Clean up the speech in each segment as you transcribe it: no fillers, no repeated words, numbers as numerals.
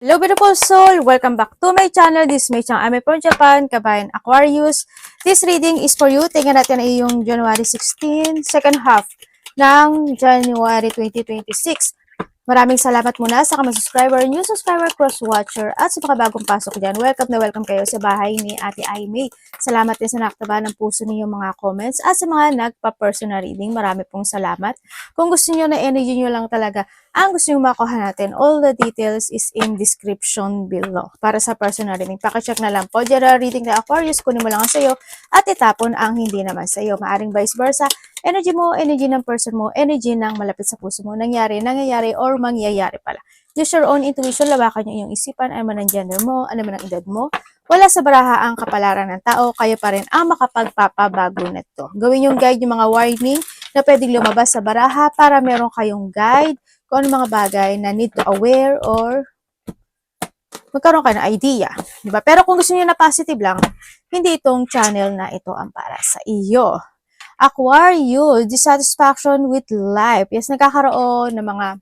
Hello beautiful soul! Welcome back to my channel. This is my channel. I'm from Japan, Kabayan Aquarius. This reading is for you. Tingnan natin ay yung January 16, second half ng January 2026. Maraming salamat muna sa mga subscriber, new subscriber, cross-watcher, at sa mga bagong pasok dyan. Welcome na welcome kayo sa bahay ni Ate Aimee. Salamat din sa naktaba ng puso ninyong mga comments at sa mga nagpa-personal reading. Marami pong salamat. Kung gusto niyo na energy niyo lang talaga, ang gusto niyo makuha natin, all the details is in description below. Para sa personal reading, pakicheck na lang po. General reading na Aquarius, kunin mo lang ang sayo at itapon ang hindi naman sayo. Maaring vice versa. Energy mo, energy ng person mo, energy ng malapit sa puso mo, nangyayari, or mangyayari pala. Use your own intuition, lawakan nyo iyong isipan, ano man ang gender mo, ano man ang edad mo. Wala sa baraha ang kapalaran ng tao, kayo pa rin ang makapagpapabago nito. Gawin yung guide yung mga warning na pwedeng lumabas sa baraha para meron kayong guide kung ano mga bagay na need to aware or magkaroon ka ng idea. Diba? Pero kung gusto niyo na positive lang, hindi itong channel na ito ang para sa iyo. Aquarius, dissatisfaction with life. Yes, nagkakaroon ng mga,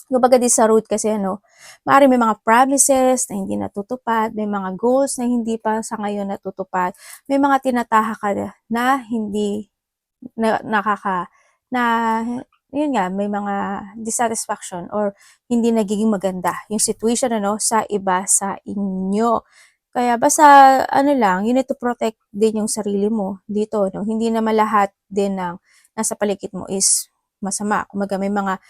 kumbaga di sa root kasi maaaring may mga promises na hindi natutupad, may mga goals na hindi pa sa ngayon natutupad, may mga tinatahak ka na hindi yun nga, may mga dissatisfaction or hindi nagiging maganda yung situation sa iba sa inyo. Kaya basta lang, you need to protect din yung sarili mo dito. Hindi naman lahat din ng nasa paligid mo is masama. Kumaga may mga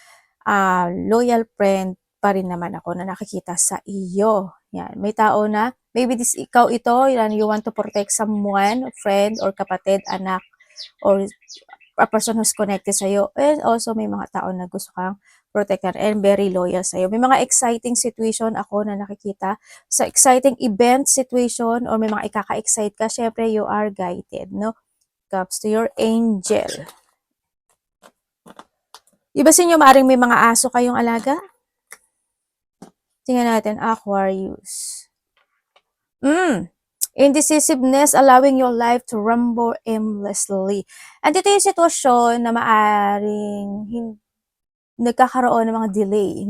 loyal friend pa rin naman ako na nakikita sa iyo. Yan. May tao na, maybe ikaw ito, you want to protect someone, friend or kapatid, anak, or a person who's connected sa iyo. And also may mga tao na gusto kang protector and very loyal sa iyo. May mga exciting situation ako na nakikita. Sa exciting event situation or may mga ikaka-excite ka, syempre you are guided, Comes to your angel. Iba sa inyo, maaaring may mga aso kayong alaga? Tingnan natin, Aquarius. Indecisiveness, allowing your life to rumble aimlessly. And ito yung sitwasyon na maaaring nagkakaroon ng mga delay,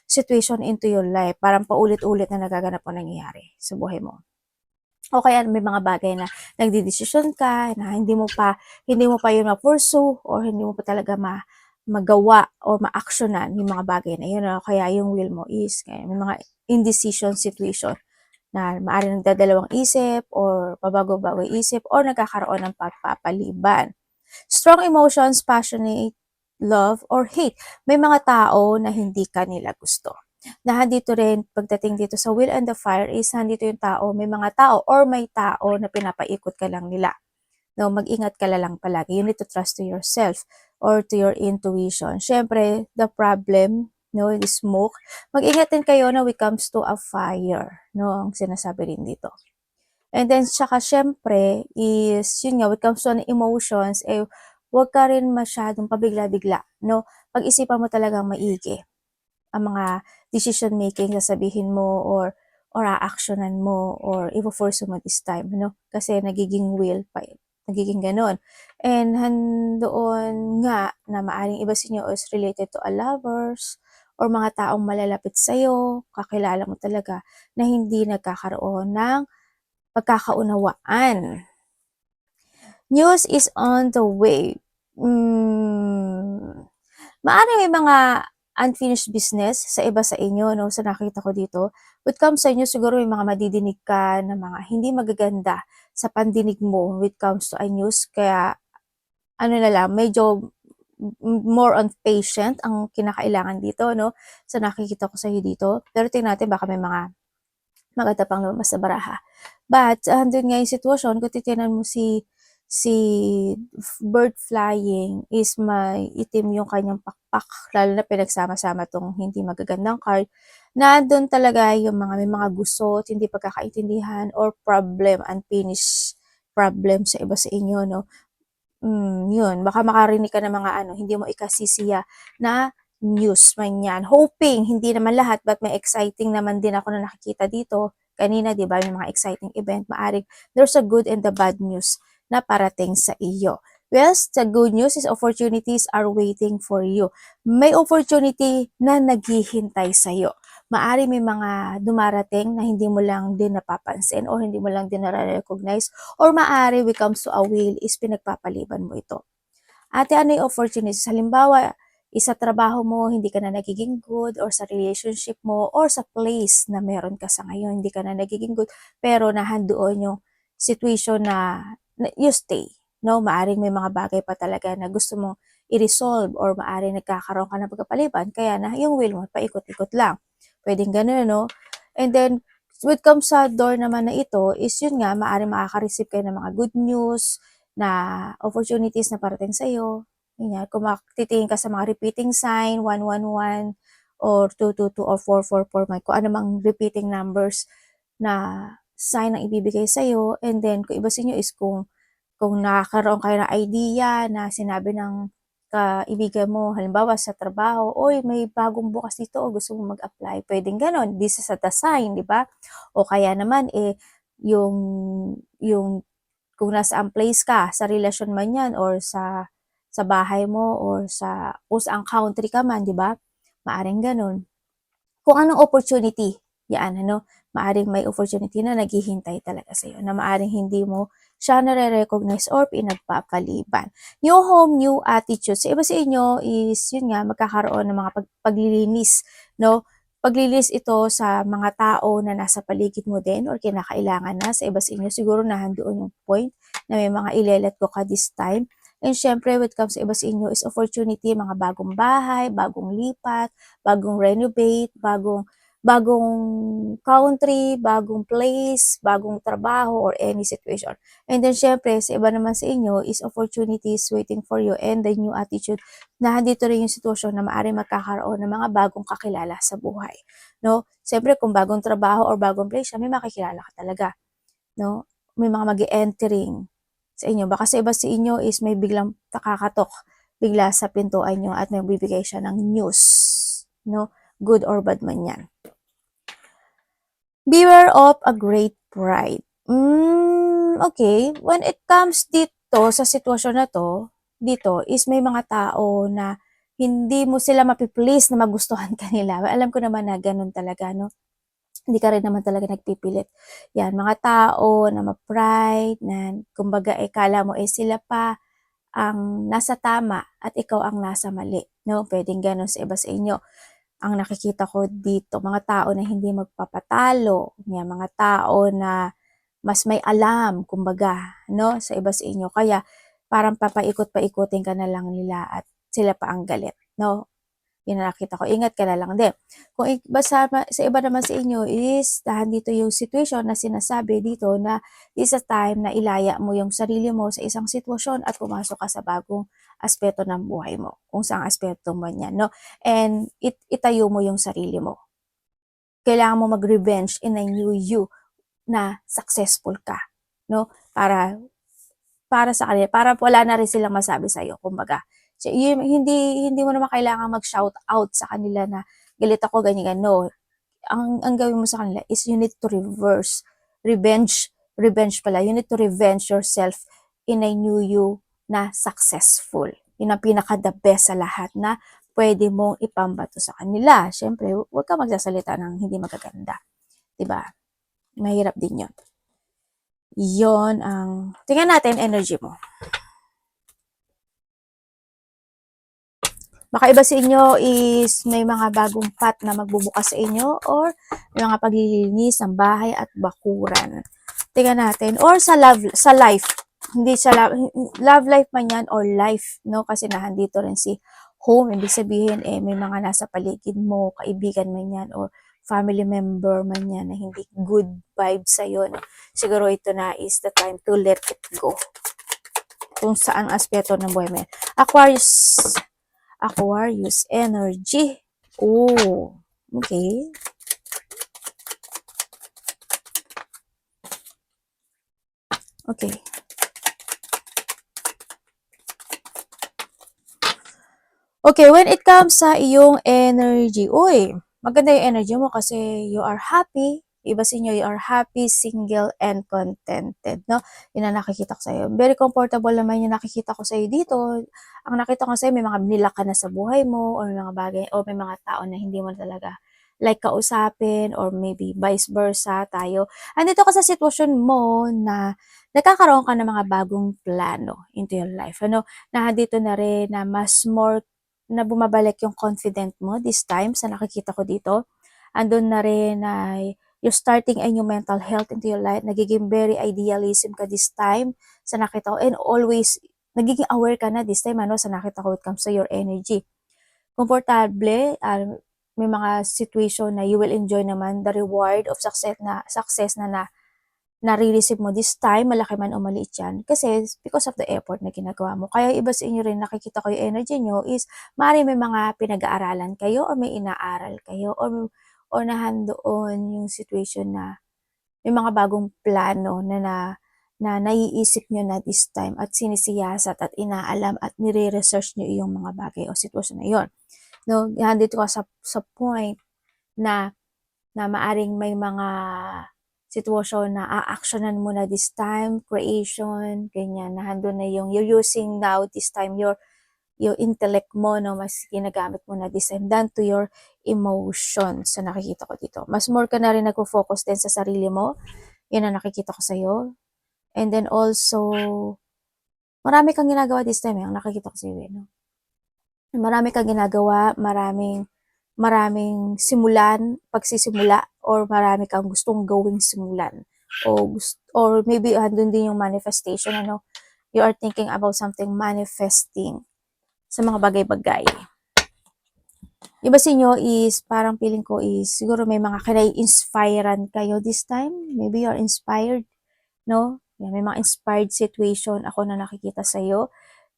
situation into your life. Parang paulit-ulit na nagaganap o nangyayari sa buhay mo. O kaya may mga bagay na nagdidesisyon ka, na hindi mo pa yun ma-pursue, or hindi mo pa talaga magawa or ma-actionan yung mga bagay na yun. Kaya yung will mo is, kaya may mga indecision situation na maaaring nagdadalawang isip, or pabago-bago isip, or nagkakaroon ng pagpapaliban. Strong emotions, passionate, love, or hate. May mga tao na hindi ka nila gusto. Na handito rin, pagdating dito sa will and the fire is, handito yung tao, may mga tao, or may tao na pinapaikot ka lang nila. Mag-ingat ka lang palagi. You need to trust to yourself or to your intuition. Syempre, the problem, the smoke. Mag-ingat din kayo na when it comes to a fire, ang sinasabi rin dito. And then, saka syempre, is, yun nga, when it comes to emotions, huwag ka rin masyadong pabigla-bigla, Pag-isipan mo talagang maigi ang mga decision making sasabihin mo or a-actionan mo or i-force mo this time, Kasi nagiging will pa, nagiging ganon. And doon nga na maaring iba sa inyo is related to a lovers or mga taong malalapit sa'yo, kakilala mo talaga na hindi nagkakaroon ng pagkakaunawaan. News is on the way. Maaaring may mga unfinished business sa iba sa inyo, sa nakita ko dito. When it comes sa inyo, siguro may mga madidinig ka na mga hindi magaganda sa pandinig mo when it comes to a news. Kaya, medyo more on patient ang kinakailangan dito, sa nakikita ko sa iyo dito. Pero tingnan natin, baka may mga maganda pang lumabas sa baraha. But, andun nga yung sitwasyon, kung titinan mo si bird flying is may itim yung kanyang pakpak, lalo na pinagsama-sama tong hindi magagandang card, na doon talaga yung may mga gusot, hindi pagkakaintindihan, or problem, unfinished problem sa iba sa inyo, yun, baka makarinig ka ng mga hindi mo ikasisiya na news man yan. Hoping, hindi naman lahat, but may exciting naman din ako na nakikita dito. Kanina, di ba, yung mga exciting event, maaring there's a good and the bad news na parating sa iyo. Well, the good news is opportunities are waiting for you. May opportunity na naghihintay sa iyo. Maari may mga dumarating na hindi mo lang din napapansin or hindi mo lang din nare-recognize or maari when comes to a will is pinagpapaliban mo ito. Ate, ano yung opportunities? Halimbawa, sa trabaho mo, hindi ka na nagiging good or sa relationship mo or sa place na meron ka sa ngayon, hindi ka na nagiging good pero nahandoon yung situation na you stay. No, maaring may mga bagay pa talaga na gusto mong i-resolve or maaring nagkakaroon ka ng pagkapaliban kaya na yung will mo paikot-ikot lang. Pwedeng ganun, no? And then, when it comes sa door naman na ito, is yun nga, maaring makaka-receive kayo ng mga good news, na opportunities na parating sa'yo. Ganyan, kung titingin ka sa mga repeating sign, 111 or 222 or 444, kung ano mang repeating numbers na sign ang ibibigay sa'yo. And then, kung iba sa inyo is kung nakakaroon kayo ng idea na sinabi ng kaibigan mo, halimbawa sa trabaho, oy, may bagong bukas dito o gusto mo mag-apply, pwedeng ganon. This is a sign, di ba? O kaya naman, yung, yung kung nasaan place ka, sa relasyon man yan or sa bahay mo or kung saang country ka man, di ba? Maaring ganun. Kung anong opportunity, yan, maaring may opportunity na naghihintay talaga sa'yo, na maaring hindi mo siya nare-recognize or pinagpapaliban. New home, new attitude. Sa iba sa inyo is, yun nga, magkakaroon ng mga paglilinis, no? Paglilis ito sa mga tao na nasa paligid mo din or kinakailangan na. Sa iba sa inyo, siguro nahandoon yung point na may mga ile-let go ka this time. And syempre, when it comes sa iba sa inyo is opportunity, mga bagong bahay, bagong lipat, bagong renovate, bagong country, bagong place, bagong trabaho, or any situation. And then, syempre, sa iba naman sa inyo is opportunities waiting for you and the new attitude na dito rin yung sitwasyon na maaari magkakaroon ng mga bagong kakilala sa buhay. No? Syempre, kung bagong trabaho or bagong place, may makikilala ka talaga. No? May mga mag-entering sa inyo. Baka sa iba sa inyo is may biglang takakatok bigla sa pintuan nyo at may bibigay siya ng news. No? Good or bad man yan. Beware of a great pride. Okay. When it comes dito sa sitwasyon na to, dito is may mga tao na hindi mo sila mapiplease na magustuhan ka nila. Alam ko naman na ganun talaga, no? Hindi ka rin naman talaga nagpipilit. Yan, mga tao na ma-pride, na kumbaga kala mo sila pa ang nasa tama at ikaw ang nasa mali. No? Pwedeng ganun sa iba sa inyo. Ang nakikita ko dito, mga tao na hindi magpapatalo, yan, mga tao na mas may alam, kumbaga, no, sa iba sa inyo. Kaya parang papaikot-paikutin ka na lang nila at sila pa ang galit, no? Yun na nakita ko. Ingat ka na lang din. Kung iba sa iba naman sa inyo is dahil dito yung situation na sinasabi dito na is a time na ilaya mo yung sarili mo sa isang sitwasyon at pumasok ka sa bagong aspeto ng buhay mo. Kung saang aspeto man yan, no? And itayo mo yung sarili mo. Kailangan mo mag-revenge in a new you na successful ka, no? Para sa kanila, para wala na rin silang masabi sa iyo, kumbaga. So, hindi mo naman kailangan mag-shout out sa kanila na galit ako, ganyan, no. Ang gawin mo sa kanila is you need to revenge pala. You need to revenge yourself in a new you na successful. Yun ang pinaka-the best sa lahat na pwede mong ipambato sa kanila. Siyempre, huwag ka magsasalita ng hindi magaganda. Diba? Mahirap din yun. Yon ang, tingnan natin energy mo. Baka iba sa inyo is may mga bagong path na magbubukas sa inyo or may mga paglilinis ng bahay at bakuran. Tingnan natin. Or sa life. Hindi sa love life man yan or life, no? Kasi nahandito rin si home. Ibig sabihin, may mga nasa paligid mo, kaibigan man yan or family member man yan na hindi good vibes sa'yo. No? Siguro ito na is the time to let it go. Kung saan aspeto ng buhay mo. Aquarius energy. Oh, okay. Okay. Okay, when it comes sa iyong energy, uy, maganda yung energy mo kasi you are happy. Iba sa inyo, you are happy, single, and contented, no? Yun ang nakikita ko sa'yo. Very comfortable naman yung nakikita ko sa'yo dito. Ang nakita ko sa'yo, may mga nilak ka na sa buhay mo, or may mga bagay, o may mga tao na hindi mo talaga like kausapin or maybe vice versa tayo. Andito ka sa sitwasyon mo na nagkakaroon ka ng mga bagong plano into your life. Ano, na dito na rin na mas more na bumabalik yung confident mo this time sa nakikita ko dito. Andun na rin na you're starting a new mental health into your life. Nagiging very idealism ka this time sa nakita ko. And always, nagiging aware ka na this time sa nakita ko when it comes to your energy. Komportable, may mga situation na you will enjoy naman the reward of success na nare-receive mo this time, malaki man o maliit yan, kasi because of the effort na ginagawa mo. Kaya iba sa inyo rin, nakikita ko yung energy nyo is, maaaring may mga pinag-aaralan kayo or may inaaral kayo or nahandoon yung situation na may mga bagong plano na naiisip nyo na this time at sinisiyasat at inaalam at nire-research nyo yung mga bagay o sitwasyon na yon. No, nandito ka sa point na maaring may mga sitwasyon na a-actionan mo na this time, creation, ganyan, na handun na yung you're using now this time your intellect mo, no, mas ginagamit mo na this time than to your emotions sa nakikita ko dito. Mas more ka na rin nagpo-focus din sa sarili mo, yun ang nakikita ko sa'yo. And then also, marami kang ginagawa this time, ang nakikita ko sa'yo, no? Marami kang ginagawa, maraming simulan, pagsisimula, or marami kang gustong gawing simulan. Or maybe andun din yung manifestation, ano? You are thinking about something manifesting sa mga bagay-bagay. Iba sa inyo is, parang feeling ko is, siguro may mga kinai-inspirean kayo this time. Maybe you're inspired, no? May mga inspired situation ako na nakikita sa'yo.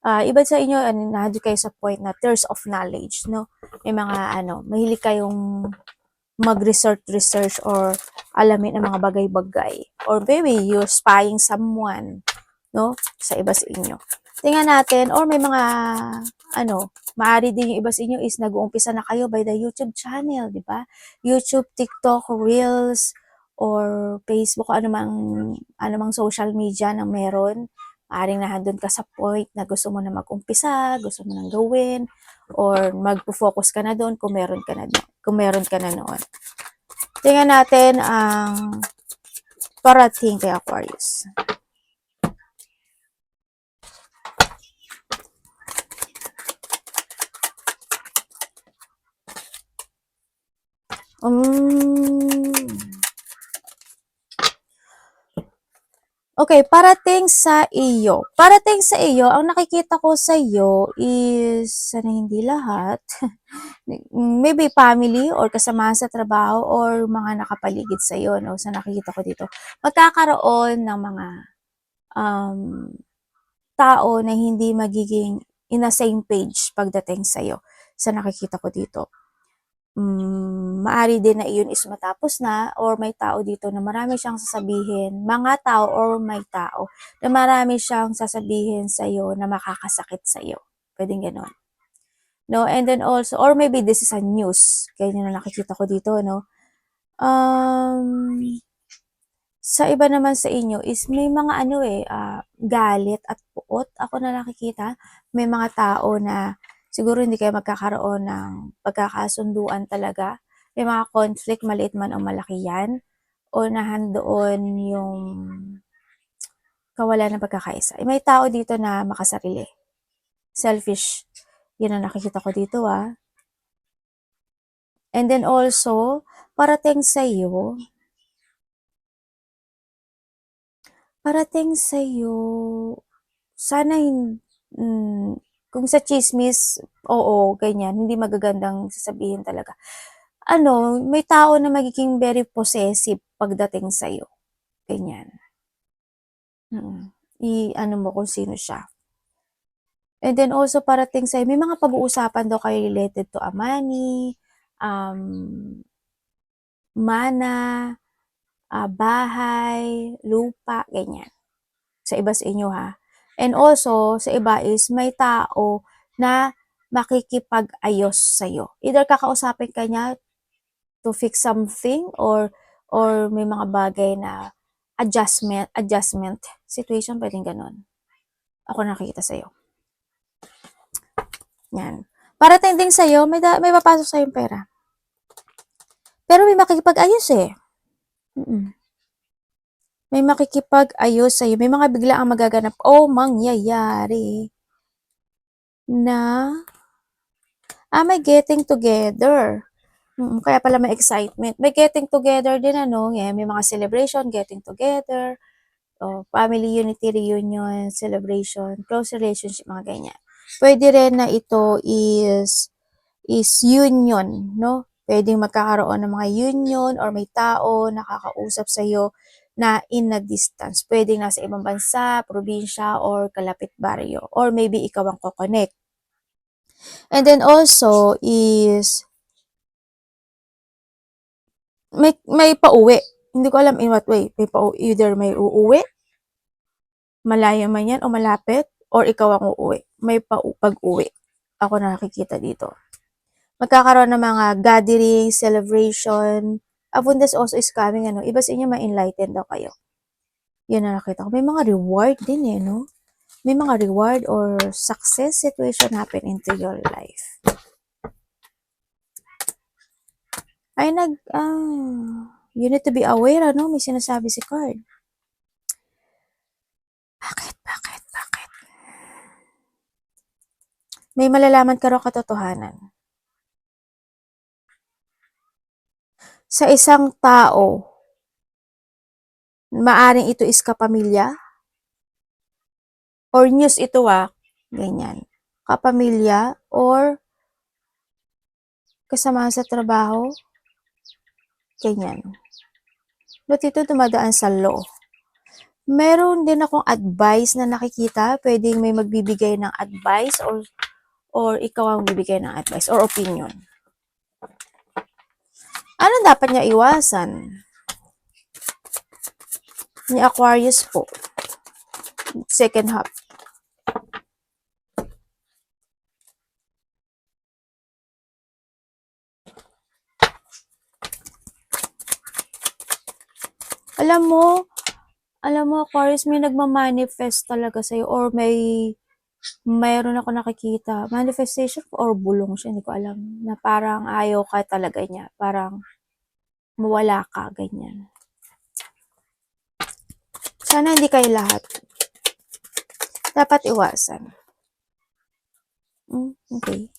Iba sa inyo, nandun kayo sa point na thirst of knowledge, no? May mga, mahilig kayong mag-research or alamin ang mga bagay-bagay. Or maybe you're spying someone, no? Sa iba sa inyo. Tingnan natin, or may mga, maaari din yung iba sa inyo is nag-uumpisa na kayo by the YouTube channel, di ba? YouTube, TikTok, Reels, or Facebook, anumang social media na meron. Maaaring nahandun ka sa point na gusto mo na mag-umpisa, gusto mo nang gawin, or mag-focus ka na doon kung meron ka na noon. Tingnan natin ang parating kay Aquarius. Okay, parating sa iyo. Parating sa iyo, ang nakikita ko sa iyo is, sana hindi lahat, maybe family or kasamahan sa trabaho or mga nakapaligid sa iyo, no? Sa nakikita ko dito. Magkakaroon ng mga tao na hindi magiging in the same page pagdating sa iyo. Sa nakikita ko dito. Maari din na iyon is matapos na or may tao dito na marami siyang sasabihin, mga tao or may tao na marami siyang sasabihin sa iyo na makakasakit sa iyo. Pwedeng gano'n. No, and then also, or maybe this is a news. Kaya na nakikita ko dito, no? Sa iba naman sa inyo is may mga galit at puot ako na nakikita. May mga tao na siguro hindi kayo magkakaroon ng pagkakasunduan talaga. May mga conflict, maliit man o malaki yan. O nahandoon yung kawalan ng pagkakaisa. May tao dito na makasarili. Selfish. Yun ang nakikita ko dito, And then also, parating sa'yo, sana kung sa chismis, oo, ganyan, hindi magagandang sasabihin talaga. May tao na magiging very possessive pagdating sa'yo. Ganyan. Mo kung sino siya. And then also parating sa'yo, may mga pag-uusapan daw kayo related to money, mana, bahay, lupa, ganyan. Sa iba sa inyo And also, sa iba is may tao na makikipag-ayos sa'yo. Either kakausapin ka niya to fix something or may mga bagay na adjustment situation, pwedeng ganun. Ako nakikita sa'yo. Yan. Para tending sa'yo, may papasok sa'yo yung pera. Pero may makikipag-ayos eh. May makikipag-ayos sa'yo. May mga biglaang magaganap o mangyayari na may getting together. Kaya pala may excitement. May getting together din ano, may mga celebration, getting together, family unity reunion, celebration, close relationship, mga ganyan. Pwede rin na ito is union, no? Pwedeng magkakaroon ng mga union or may tao nakakausap sa'yo na in a distance. Pwedeng nasa ibang bansa, probinsya, or kalapit baryo. Or maybe ikaw ang ko-connect. And then also is may pauwi. Hindi ko alam in what way. Either may uuwi, malayo man yan o malapit, or ikaw ang uuwi. May pag-uwi. Ako nakikita dito. Magkakaroon ng mga gathering, celebration. Abundance also is coming, ano. Iba sa inyo, ma-enlighten daw kayo. Yun na nakita ko. May mga reward din eh, no? May mga reward or success situation happen into your life. Ay, you need to be aware, ano? May sinasabi si card. Bakit? May malalaman ka raw katotohanan. Sa isang tao, maaring ito is kapamilya, or news ito ganyan. Kapamilya, or kasama sa trabaho, ganyan. But ito dumadaan sa law. Meron din akong advice na nakikita, pwedeng may magbibigay ng advice or ikaw ang bibigay ng advice or opinion. Ano dapat niya iwasan? Ni Aquarius po. Second half. Alam mo Aquarius, may nagma-manifest talaga sa'yo or mayroon ako nakikita. Manifestation or bulong siya, hindi ko alam. Na parang ayaw ka talaga niya. Parang mawala ka, ganyan. Sana hindi kayo lahat. Dapat iwasan. Okay.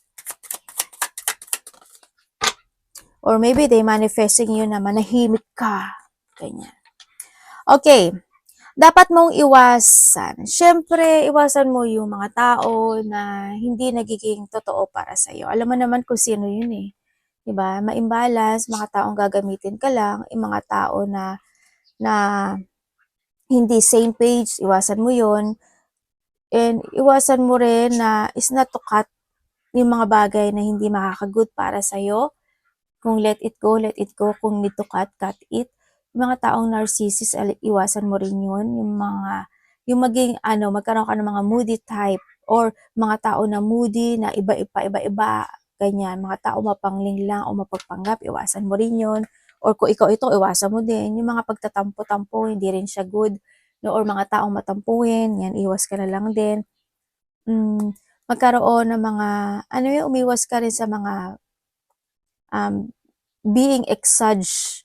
Or maybe they manifesting you na manahimik ka. Ganyan. Okay. Dapat mong iwasan. Siyempre, iwasan mo yung mga tao na hindi nagiging totoo para sa'yo. Alam mo naman kung sino yun eh. Diba? Ma-imbalance, mga taong gagamitin ka lang, yung mga tao na hindi same page, iwasan mo yun. And iwasan mo rin na is not to cut yung mga bagay na hindi makakagood para sa'yo. Kung let it go, let it go. Kung need to cut, cut it. Yung mga taong narcissist, iwasan mo rin yun. Yung maging, magkaroon ka ng mga moody type or mga tao na moody, na iba-iba, ganyan. Mga tao mapangling lang o mapagpanggap, iwasan mo rin yun. Or kung ikaw ito, iwasan mo din. Yung mga pagtatampo-tampo, hindi rin siya good. No? Or mga taong matampuhin, yan, iwas ka na lang din. Magkaroon ng mga, umiwas ka rin sa mga being exage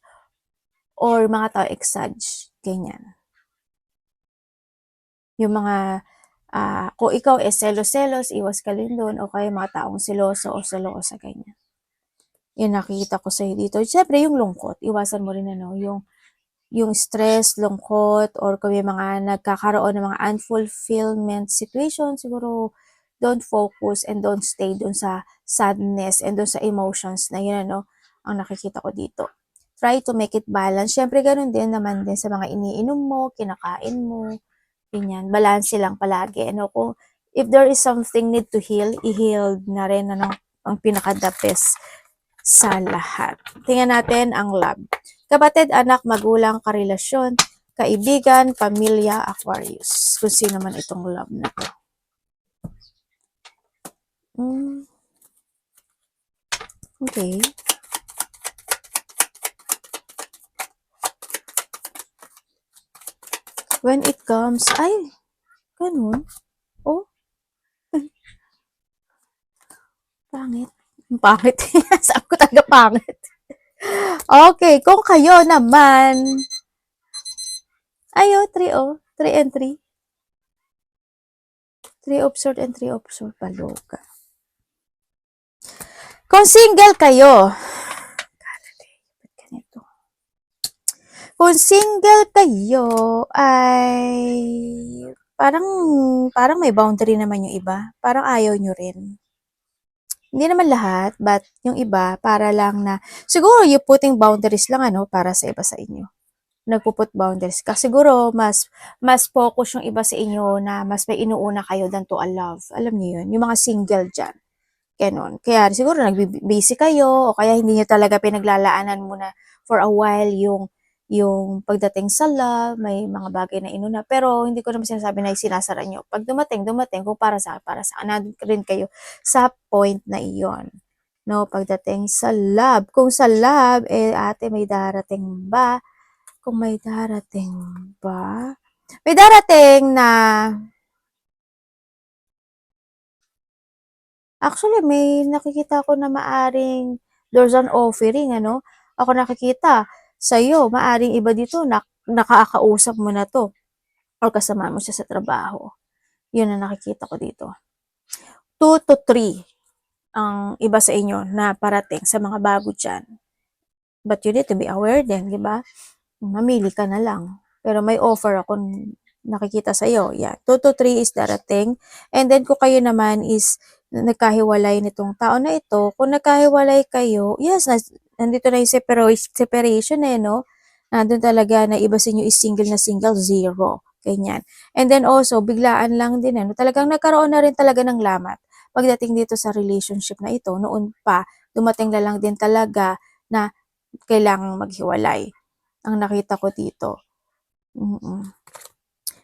or mga tao exage, ganyan. Yung mga, kung ikaw selos-selos, iwas ka rin doon, o kaya mga taong seloso o selosa, ganyan. Yun nakikita ko sa'yo dito. Siyempre, yung lungkot, iwasan mo rin yung stress, lungkot, or kung may mga nagkakaroon ng mga unfulfillment situation, siguro, don't focus and don't stay doon sa sadness and doon sa emotions na yun, ang nakikita ko dito. Try to make it balance. Siyempre, ganun din naman din sa mga iniinom mo, kinakain mo, ganyan. Balance lang palagi. Kung if there is something need to heal, i-heal na rin, ang pinaka-the best sa lahat. Tingnan natin ang love. Kapatid, anak, magulang, karelasyon, kaibigan, pamilya, Aquarius. Kung sino man itong love na to. Okay. When it comes, ay, ganun. Oh. Pangit. Pangit. Saan ko talaga pangit? Okay, kung kayo naman, ayo, 3 oh, 3 and 3. 3 of sword and 3 of sword, baloka. Kung single kayo, ganito. Kung single kayo ay parang parang may boundary naman yung iba. Parang ayaw nyo rin. Hindi naman lahat, but yung iba para lang na siguro you putting boundaries lang ano para sa iba sa inyo. Nagpuput boundaries ka. Siguro mas focus yung iba sa inyo na mas may inuuna kayo than to a love. Alam niyo yun, yung mga single dyan. Ganon. Kaya siguro nag-busy kayo o kaya hindi niyo talaga pinaglalaanan muna for a while yung pagdating sa love, may mga bagay na inuna. Pero hindi ko naman sinasabi na sinasara nyo. Pag dumating, kung para sa nandun rin kayo sa point na iyon. No, pagdating sa love. Kung sa love, ate, may darating ba? Kung may darating ba? May darating na actually, may nakikita ko na maaring there's an offering, ano? Ako nakikita sa'yo, maaring iba dito, nakakausap mo na to or kasama mo siya sa trabaho. Yun ang nakikita ko dito. 2 to 3 ang iba sa inyo na parating sa mga bago dyan. But you need to be aware din, di ba? Mamili ka na lang. Pero may offer ako nakikita sa iyo. Yeah. 2 to 3 is darating. And then kung kayo naman is nagkahiwalay nitong tao na ito, kung nagkahiwalay kayo, yes, nandito na yung separation no? Nandun talaga na iba sa inyo is single na single, zero. Ganyan. And then also, biglaan lang din, ano? Talagang nagkaroon na rin talaga ng lamat. Pagdating dito sa relationship na ito, noon pa, dumating na lang din talaga na kailangang maghiwalay. Ang nakita ko dito.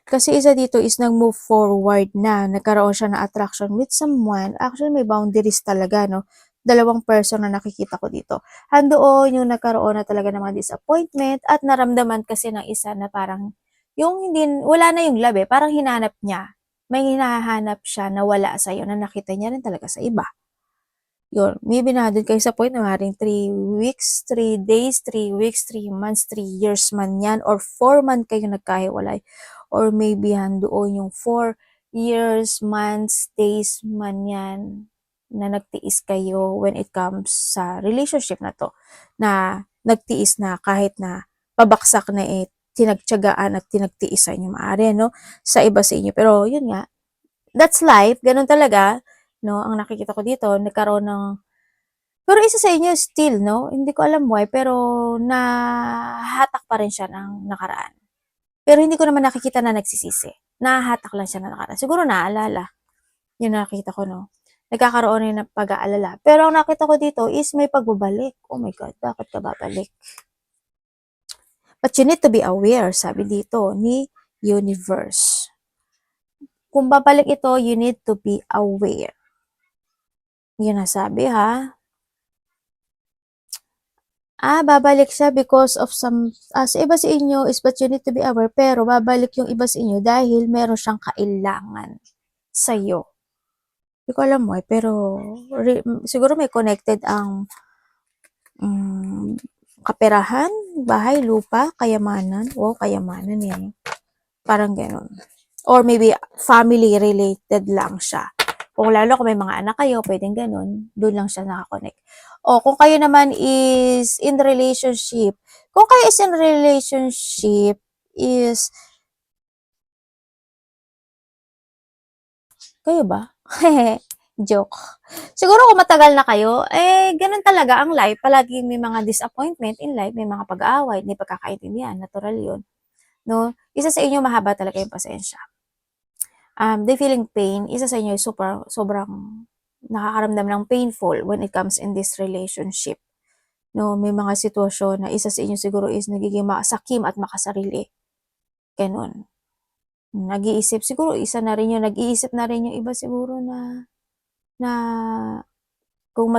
Kasi isa dito is nag-move forward na, nagkaroon siya ng attraction with someone. Actually, may boundaries talaga, no? Dalawang person na nakikita ko dito. Handoon yung nagkaroon na talaga ng mga disappointment at naramdaman kasi ng isa na parang yung hindi, wala na yung love parang hinanap niya. May hinahanap siya na wala sa'yo na nakita niya rin talaga sa iba. Yun, maybe nandun kayo sa point na maaaring 3 weeks, 3 days, 3 weeks, 3 months, 3 years man yan, or 4 months kayo nagkahiwalay. Or maybe handoon yung 4 years, months, days man yan na nagtiis kayo when it comes sa relationship na to. Na nagtiis na kahit na pabaksak na tinagtyagaan at tinagtiisan yung maaari, no? Sa iba sa inyo. Pero yun nga, that's life, ganun talaga. No, ang nakikita ko dito, nagkaroon ng pero isa sa inyo still, no, hindi ko alam why, pero nahahatak pa rin siya ng nakaraan. Pero hindi ko naman nakikita na nagsisisi. Nahahatak lang siya ng nakaraan. Siguro naalala. Yun nakikita ko, no. Nagkakaroon rin ng pag-aalala. Pero ang nakita ko dito is may pagbabalik. Oh my God, bakit ka babalik? But you need to be aware, sabi dito ni Universe. Kung babalik ito, you need to be aware. Yun ang sabi, ha. Babalik siya because of some, sa iba sa inyo is but you need to be aware, pero babalik yung iba sa inyo dahil meron siyang kailangan sa'yo. Hindi ko alam why, pero siguro may connected ang kaperahan, bahay, lupa, kayamanan. Wow, kayamanan yan. Parang ganun. Or maybe family related lang siya. Kung lalo kung may mga anak kayo, pwedeng ganun. Doon lang siya nakakonect. O kung kayo naman is in relationship, kung kayo is in relationship, is, kayo ba? Joke. Siguro kung matagal na kayo, ganun talaga ang life. Palaging may mga disappointment in life, may mga pag-aaway, hindi pagkakaintindihan, natural yun. No? Isa sa inyo, mahaba talaga yung pasensya. They feeling pain, isa sa inyo sobrang nakakaramdam ng painful when it comes in this relationship. No, may mga sitwasyon na isa sa inyo siguro is nagiging masakim at makasarili. Ganun. Nag-iisip, siguro isa na rin yung nag-iisip na rin yung iba siguro na kung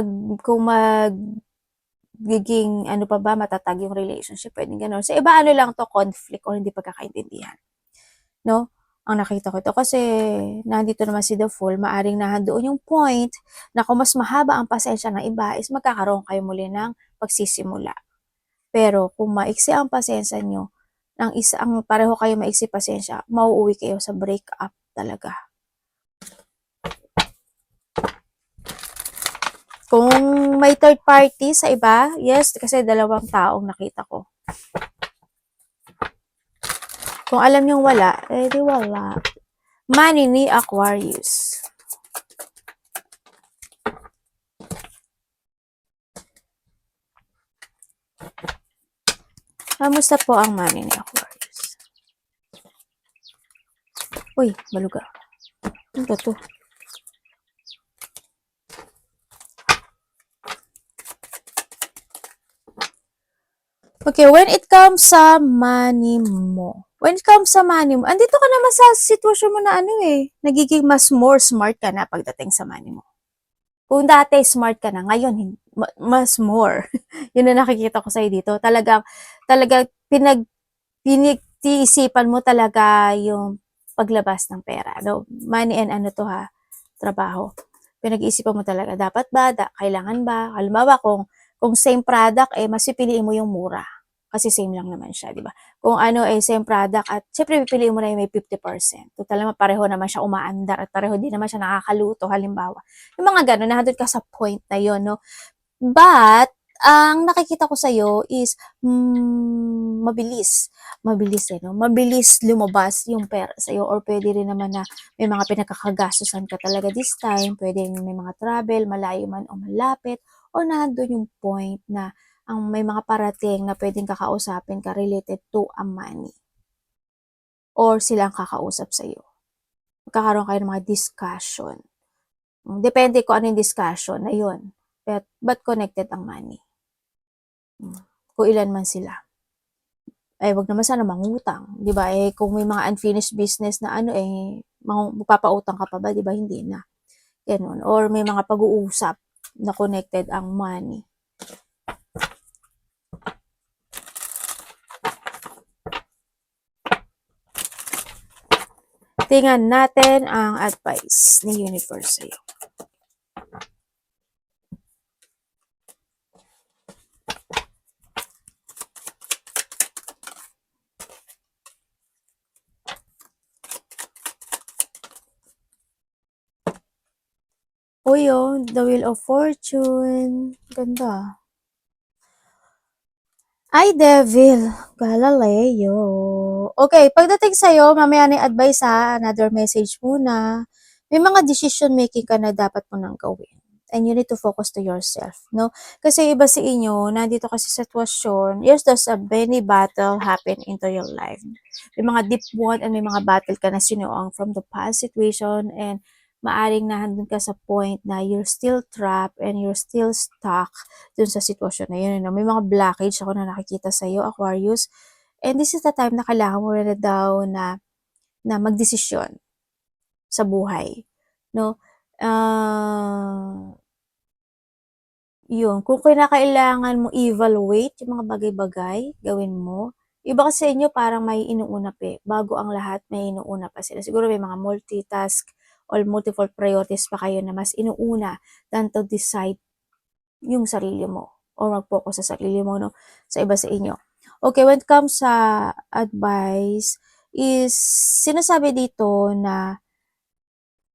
magiging ano pa ba, matatag yung relationship, pwedeng ganun. Sa iba, ano lang to, conflict or hindi pagkakaintindihan. No? Ang nakita ko ito kasi nandito naman si The Fool, maaring nahandoon yung point na kung mas mahaba ang pasensya ng iba is magkakaroon kayo muli ng pagsisimula. Pero kung maiksi ang pasensya nyo, ang pareho kayo maiksi pasensya, mauuwi kayo sa breakup talaga. Kung may third party sa iba, yes, kasi dalawang taong nakita ko. Kung alam nyo wala, eh di wala. Money ni Aquarius. Kamusta po ang money ni Aquarius? Uy, baluga. Ano ba to? Okay, when it comes sa money mo, andito ka naman sa sitwasyon mo na ano nagiging mas more smart ka na pagdating sa money mo. Kung dati smart ka na, ngayon mas more. Yun na nakikita ko sa'yo dito. Talaga pinagtiisipan mo talaga yung paglabas ng pera. No? Money and ano to ha, trabaho. Pinag-iisipan mo talaga, dapat ba, kailangan ba? Halimbawa, kung same product, mas pipiliin mo yung mura. Kasi same lang naman siya, di ba? Kung ano same product at syempre pipiliin mo na yung may 50%. Total naman pareho naman siya umaandar at pareho din naman siya nakakaluto halimbawa. Yung mga ganun, nandun ka sa point na yon, no? But ang nakikita ko sa iyo is mabilis. Mabilis no? Mabilis lumabas yung pera sa iyo or pwede rin naman na may mga pinagkakagastusan ka talaga this time. Pwede may mga travel, malayo man o malapit o nandun yung point na ang may mga parating na pwedeng kakausapin ka related to a money. Or silang kakausap sa iyo. Magkakaroon kayo ng mga discussion. Depende kung ano yung discussion na yun. But connected ang money. Kung ilan man sila. Wag naman sana mangutang. Di ba? Kung may mga unfinished business na ano, magpapautang ka pa ba? Di ba? Hindi na. Ganun. Or may mga pag-uusap na connected ang money. Tingnan natin ang advice ni Universe sa'yo. O yun, the Wheel of Fortune. Ganda. Ay, Devil. Galileo. Okay, pagdating sa'yo, mamaya na advice ha, another message muna. May mga decision making ka na dapat mo nang gawin. And you need to focus to yourself, no? Kasi iba sa inyo, nandito kasi sa sitwasyon, yes, there's a many battle happen into your life. May mga deep one and may mga battle ka na sinuong from the past situation and maaring nahandun ka sa point na you're still trapped and you're still stuck dun sa sitwasyon na yun. May mga blockage ako na nakikita sa iyo, Aquarius. And this is the time na kailangan mo na daw na magdesisyon sa buhay. No? Yun. Kung kinakailangan mo evaluate yung mga bagay-bagay, gawin mo. Iba kasi sa inyo parang may inuuna pa bago ang lahat, may inuuna pa sila. Siguro may mga multitask or multiple priorities pa kayo na mas inuuna than to decide yung sarili mo or mag-focus sa sarili mo, no? Sa iba sa inyo. Okay, when it comes sa advice, is sinasabi dito na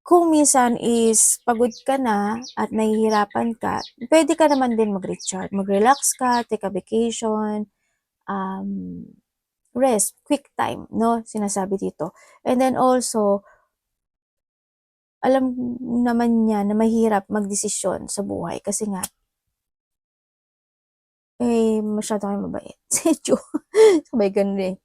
kung minsan is pagod ka na at nahihirapan ka, pwede ka naman din mag-recharge. Mag-relax ka, take a vacation, rest, quick time, no? Sinasabi dito. And then also, alam naman niya na mahirap magdesisyon sa buhay kasi nga, masyado kayong mabait. Sabay ganun eh.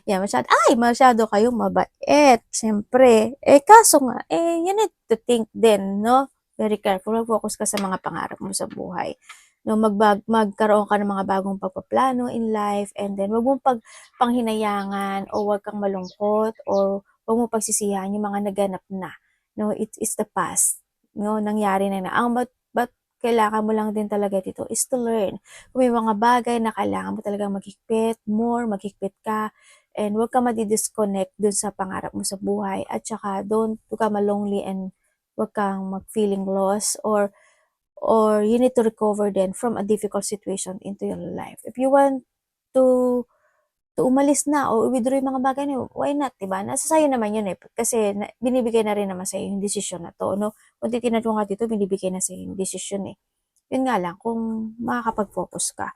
Yeah, masyado kayong mabait. Siyempre. Kaso nga, you need to think din, no? Very careful. Mag-focus ka sa mga pangarap mo sa buhay. No, magkaroon ka ng mga bagong pagpaplano in life and then wag mong panghinayangan o wag kang malungkot or wag mong pagsisihan yung mga naganap na. No, it is the past. No, nangyari na. Ang but kailangan mo lang din talaga dito is to learn. Kung may mga bagay na kailangan mo talagang maghigpit, maghigpit ka, and huwag ka madi-disconnect dun sa pangarap mo sa buhay. At saka, huwag ka malonely and huwag kang mag-feeling lost or you need to recover then from a difficult situation into your life. If you want to umalis na o i-withdraw yung mga bagay na yun, why not, 'di ba? Nasa sa'yo naman yun, eh, kasi binibigay na rin naman sa'yo yung desisyon na 'to, 'no? Kung titignan mo nga dito, binibigay na sa'yo yung desisyon, eh. Yun nga lang kung makakapag-focus ka,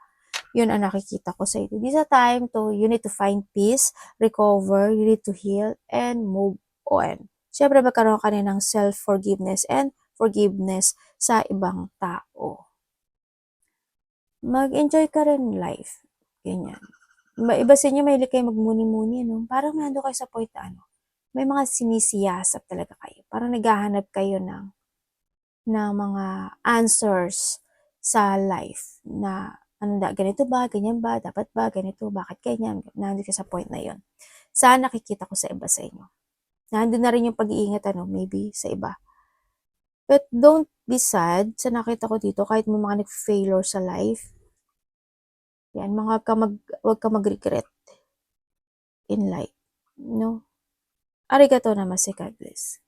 yun ang nakikita ko sa'yo. This is a time to you need to find peace, recover, you need to heal, and move on. Siyempre magkaroon ka rin ng self-forgiveness and forgiveness sa ibang tao. Mag-enjoy ka rin life, ganyan. Iba sa inyo mahilig kayo magmuni-muni 'no, parang nandun kayo sa point na ano, may mga sinisiyasat talaga kayo, parang naghahanap kayo ng mga answers sa life na ano ganito ba, ganyan ba, dapat ba, ganito, bakit ganyan, nandun ka sa point na yun. Saan nakikita ko sa iba sa inyo. Nandun na rin yung pag-iingat ano, maybe sa iba. But don't be sad sa nakita ko dito kahit may mga nag-failure sa life. Yan, wag ka mag-regret in life, no? Arigato namaste, God bless.